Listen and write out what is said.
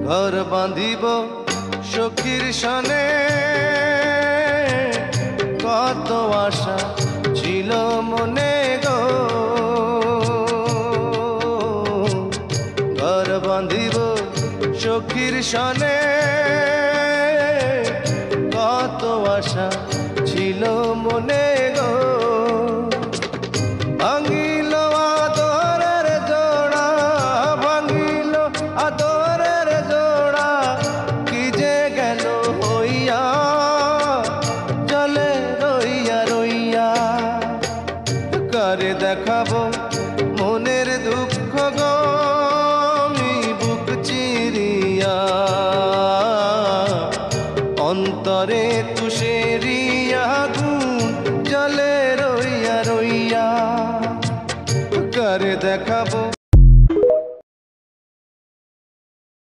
ঘর বাঁধিব সখীর সনে, কত আশা ছিল মনে গো। ঘর বাঁধিব সখীর সনে, কত আশা ছিল মনে গো। ভাঙিল আদরের জোড়া, ভাঙিল আদর